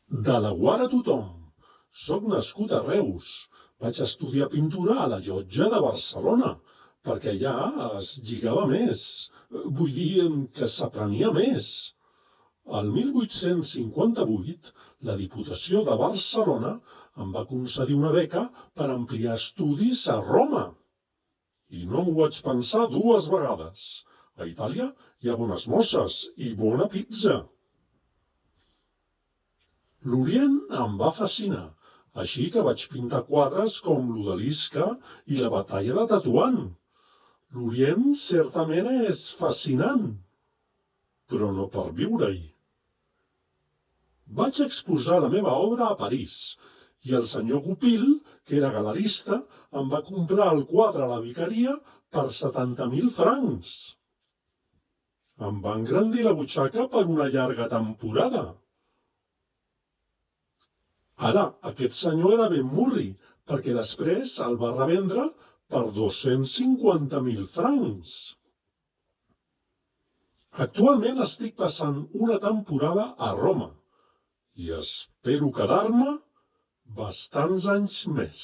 De la guara a tothom. Soc nascut a Reus. Vaig estudiar pintura a la Llotja de Barcelona, perquè allà es lligava més. Vull dir que s'aprenia més. El 1858, la Diputació de Barcelona em va concedir una beca per ampliar estudis a Roma. I no m'ho vaig pensar dues vegades. A Itàlia hi ha bones mosses i bona pizza. L'Orient em va fascinar, així que vaig pintar quadres com l'Odalisca i la batalla de Tetuan. L'Orient certament és fascinant, però no per viure-hi. Vaig exposar la meva obra a París i el senyor Goupil, que era galerista, em va comprar el quadre a la vicaria per 70.000 francs. Em va engrandir la butxaca per una llarga temporada. Ara, aquest senyor era ben murri, perquè després el va revendre per 250.000 francs. Actualment estic passant una temporada a Roma i espero quedar-me bastants anys més.